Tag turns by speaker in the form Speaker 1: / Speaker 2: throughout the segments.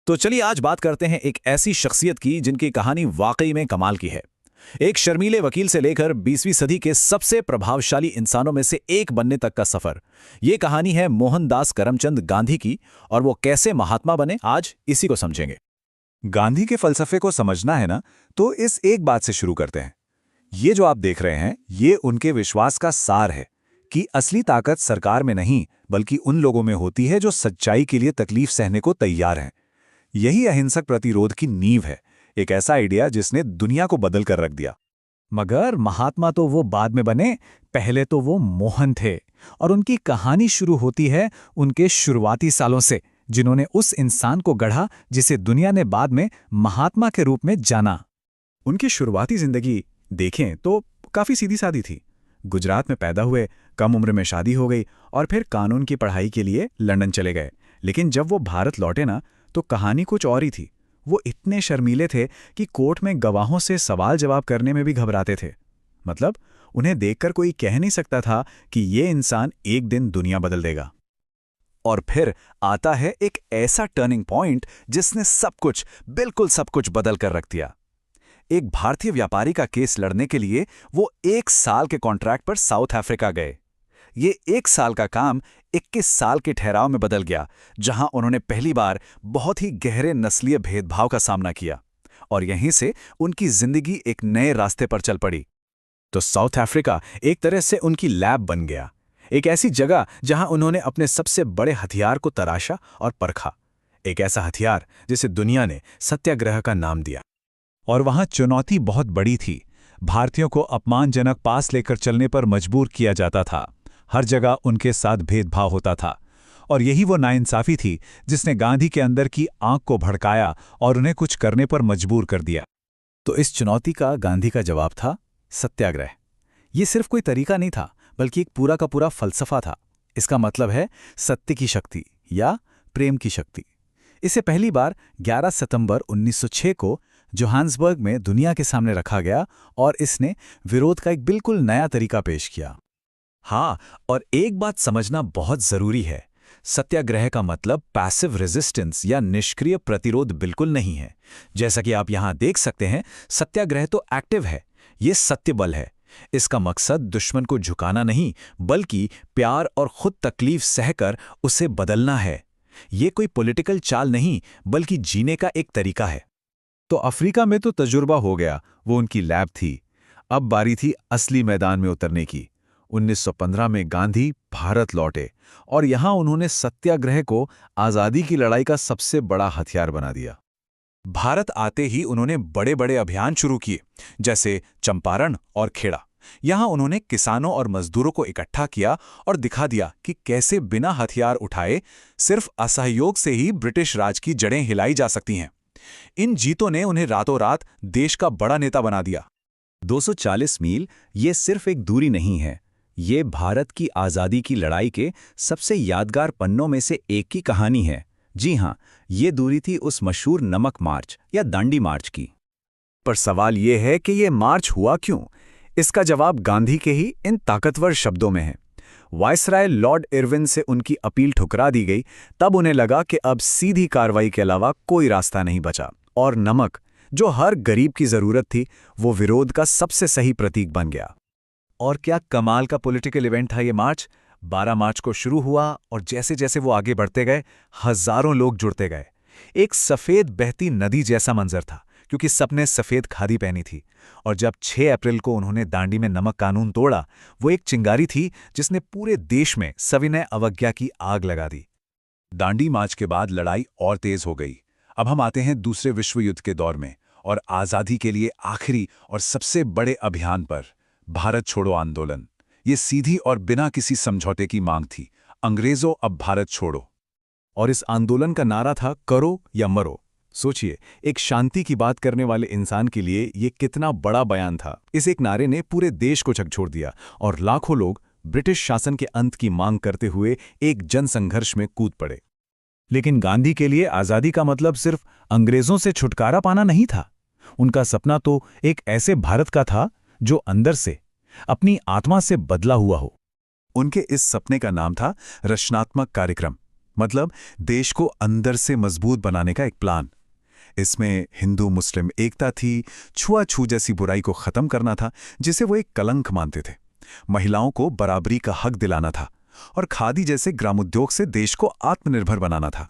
Speaker 1: तो चलिए आज बात करते हैं एक ऐसी शख्सियत की जिनकी कहानी वाकई में कमाल की है। एक शर्मीले वकील से लेकर 20वीं सदी के सबसे प्रभावशाली इंसानों में से एक बनने तक का सफर। ये कहानी है मोहनदास करमचंद गांधी की, और वो कैसे महात्मा बने, आज इसी को समझेंगे।
Speaker 2: गांधी के फलसफे को समझना है ना, तो इस एक बात से शुरू करते हैं। ये जो आप देख रहे हैं, ये उनके विश्वास का सार है कि असली ताकत सरकार में नहीं, बल्कि उन लोगों में होती है जो सच्चाई के लिए तकलीफ सहने को तैयार हैं। यही अहिंसक प्रतिरोध की नींव है, एक ऐसा आइडिया जिसने दुनिया को बदल कर रख दिया।
Speaker 3: मगर महात्मा तो वो बाद में बने, पहले तो वो मोहन थे। और उनकी कहानी शुरू होती है उनके शुरुआती सालों से, जिन्होंने उस इंसान को गढ़ा जिसे दुनिया ने बाद में महात्मा के रूप में जाना।
Speaker 1: उनकी शुरुआती जिंदगी देखें तो काफी सीधी सादी थी। गुजरात में पैदा हुए, कम उम्र में शादी हो गई और फिर कानून की पढ़ाई के लिए लंदन चले गए। लेकिन जब वो भारत लौटे ना, तो कहानी कुछ और ही थी। वो इतने शर्मीले थे कि कोर्ट में गवाहों से सवाल जवाब करने में भी घबराते थे। मतलब उन्हें देखकर कोई कह नहीं सकता था कि ये इंसान एक दिन दुनिया बदल देगा।
Speaker 2: और फिर आता है एक ऐसा टर्निंग पॉइंट जिसने सब कुछ, बिल्कुल सब कुछ बदल कर रख दिया। एक भारतीय व्यापारी का केस लड़ने के लिए वो 1 साल के कॉन्ट्रैक्ट पर साउथ अफ्रीका गए। ये 1 साल का काम 21 साल के ठहराव में बदल गया, जहां उन्होंने पहली बार बहुत ही गहरे नस्लीय भेदभाव का सामना किया, और यहीं से उनकी जिंदगी एक नए रास्ते पर चल पड़ी।
Speaker 1: तो साउथ अफ्रीका एक तरह से उनकी लैब बन गया, एक ऐसी जगह जहां उन्होंने अपने सबसे बड़े हथियार को तराशा और परखा। एक ऐसा हथियार जिसे दुनिया ने सत्याग्रह का नाम दिया।
Speaker 2: और वहां चुनौती बहुत बड़ी थी। भारतीयों को अपमानजनक पास लेकर चलने पर मजबूर किया जाता था। हर जगह उनके साथ भेदभाव होता था, और यही वो नाइंसाफी थी जिसने गांधी के अंदर की आंख को भड़काया और उन्हें कुछ करने पर मजबूर कर दिया।
Speaker 1: तो इस चुनौती का गांधी का जवाब था सत्याग्रह। ये सिर्फ कोई तरीका नहीं था, बल्कि एक पूरा का पूरा फलसफा था। इसका मतलब है सत्य की शक्ति या प्रेम की शक्ति। इसे पहली बार 11 सितंबर 1906 को जोहान्सबर्ग में दुनिया के सामने रखा गया, और इसने विरोध का एक बिल्कुल नया तरीका पेश किया।
Speaker 2: हाँ, और एक बात समझना बहुत जरूरी है, सत्याग्रह का मतलब पैसिव रेजिस्टेंस या निष्क्रिय प्रतिरोध बिल्कुल नहीं है। जैसा कि आप यहां देख सकते हैं, सत्याग्रह तो एक्टिव है, ये सत्य बल है। इसका मकसद दुश्मन को झुकाना नहीं, बल्कि प्यार और खुद तकलीफ सहकर उसे बदलना है। ये कोई पॉलिटिकल चाल नहीं, बल्कि जीने का एक तरीका है।
Speaker 1: तो अफ्रीका में तो तजुर्बा हो गया, वो उनकी लैब थी। अब बारी थी असली मैदान में उतरने की। 1915 में गांधी भारत लौटे, और यहां उन्होंने सत्याग्रह को आजादी की लड़ाई का सबसे बड़ा हथियार बना दिया।
Speaker 2: भारत आते ही उन्होंने बड़े बड़े अभियान शुरू किए, जैसे चंपारण और खेड़ा। यहां उन्होंने किसानों और मजदूरों को इकट्ठा किया और दिखा दिया कि कैसे बिना हथियार उठाए, सिर्फ असहयोग से ही ब्रिटिश राज की जड़ें हिलाई जा सकती हैं। इन जीतों ने उन्हें रातों रात देश का बड़ा नेता बना दिया।
Speaker 1: 240 मील ये सिर्फ एक दूरी नहीं है, ये भारत की आज़ादी की लड़ाई के सबसे यादगार पन्नों में से एक की कहानी है। जी हां, ये दूरी थी उस मशहूर नमक मार्च या दांडी मार्च की। पर सवाल ये है कि ये मार्च हुआ क्यों? इसका जवाब गांधी के ही इन ताकतवर शब्दों में है। वायसराय लॉर्ड इरविन से उनकी अपील ठुकरा दी गई, तब उन्हें लगा कि अब सीधी कार्रवाई के अलावा कोई रास्ता नहीं बचा, और नमक, जो हर गरीब की जरूरत थी, वो विरोध का सबसे सही प्रतीक बन गया। और क्या कमाल का पॉलिटिकल इवेंट था ये मार्च। 12 मार्च को शुरू हुआ, और जैसे जैसे वो आगे बढ़ते गए, हजारों लोग जुड़ते गए। एक सफेद बहती नदी जैसा मंजर था, क्योंकि सबने सफेद खादी पहनी थी। और जब 6 अप्रैल को उन्होंने दांडी में नमक कानून तोड़ा, वो एक चिंगारी थी जिसने पूरे देश में सविनय अवज्ञा की आग लगा दी।
Speaker 2: दांडी मार्च के बाद लड़ाई और तेज हो गई। अब हम आते हैं दूसरे विश्व युद्ध के दौर में, और आज़ादी के लिए आखिरी और सबसे बड़े अभियान पर, भारत छोड़ो आंदोलन। ये सीधी और बिना किसी समझौते की मांग थी, अंग्रेजों अब भारत छोड़ो।
Speaker 1: और इस आंदोलन का नारा था करो या मरो। सोचिए, एक शांति की बात करने वाले इंसान के लिए ये कितना बड़ा बयान था। इस एक नारे ने पूरे देश को झकझोर दिया, और लाखों लोग ब्रिटिश शासन के अंत की मांग करते हुए एक जनसंघर्ष में कूद पड़े। लेकिन गांधी के लिए आज़ादी का मतलब सिर्फ अंग्रेजों से छुटकारा पाना नहीं था। उनका सपना तो एक ऐसे भारत का था जो अंदर से, अपनी आत्मा से बदला हुआ हो।
Speaker 2: उनके इस सपने का नाम था रचनात्मक कार्यक्रम। मतलब देश को अंदर से मजबूत बनाने का एक प्लान। इसमें हिंदू मुस्लिम एकता थी, छुआछूत जैसी बुराई को खत्म करना था जिसे वो एक कलंक मानते थे, महिलाओं को बराबरी का हक दिलाना था और खादी जैसे ग्रामोद्योग से देश को आत्मनिर्भर बनाना था।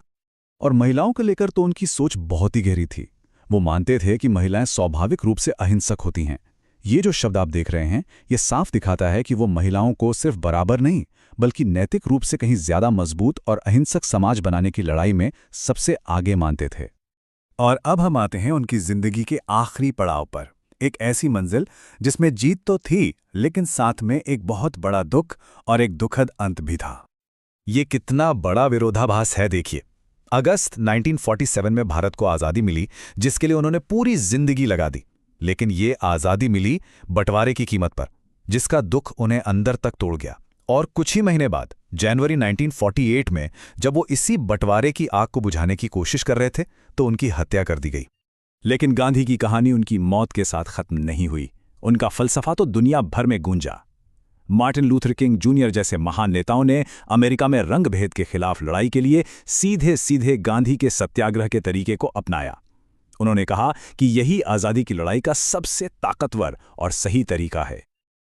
Speaker 3: और महिलाओं को लेकर तो उनकी सोच बहुत ही गहरी थी। वो मानते थे कि महिलाएं स्वाभाविक रूप से अहिंसक होती हैं। ये जो शब्द आप देख रहे हैं, ये साफ दिखाता है कि वो महिलाओं को सिर्फ बराबर नहीं, बल्कि नैतिक रूप से कहीं ज्यादा मजबूत और अहिंसक समाज बनाने की लड़ाई में सबसे आगे मानते थे।
Speaker 2: और अब हम आते हैं उनकी जिंदगी के आखिरी पड़ाव पर, एक ऐसी मंजिल जिसमें जीत तो थी, लेकिन साथ में एक बहुत बड़ा दुख और एक दुखद अंत भी था।
Speaker 3: ये कितना बड़ा विरोधाभास है देखिए। अगस्त 1947 में भारत को आज़ादी मिली, जिसके लिए उन्होंने पूरी जिंदगी लगा दी। लेकिन ये आज़ादी मिली बंटवारे की कीमत पर, जिसका दुख उन्हें अंदर तक तोड़ गया। और कुछ ही महीने बाद जनवरी 1948 में जब वो इसी बंटवारे की आग को बुझाने की कोशिश कर रहे थे तो उनकी हत्या कर दी गई।
Speaker 1: लेकिन गांधी की कहानी उनकी मौत के साथ खत्म नहीं हुई। उनका फलसफा तो दुनिया भर में गूंजा। मार्टिन लूथर किंग जूनियर जैसे महान नेताओं ने अमेरिका में रंगभेद के खिलाफ लड़ाई के लिए सीधे सीधे गांधी के सत्याग्रह के तरीके को अपनाया। उन्होंने कहा कि यही आज़ादी की लड़ाई का सबसे ताकतवर और सही तरीका है।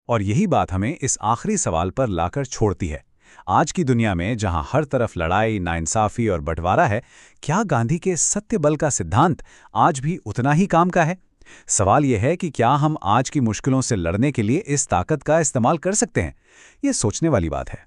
Speaker 3: और यही बात हमें इस आखिरी सवाल पर लाकर छोड़ती है। आज की दुनिया में जहां हर तरफ लड़ाई, नाइंसाफी और बंटवारा है, क्या गांधी के सत्य बल का सिद्धांत आज भी उतना ही काम का है? सवाल यह है कि क्या हम आज की मुश्किलों से लड़ने के लिए इस ताकत का इस्तेमाल कर सकते हैं? ये सोचने वाली बात है।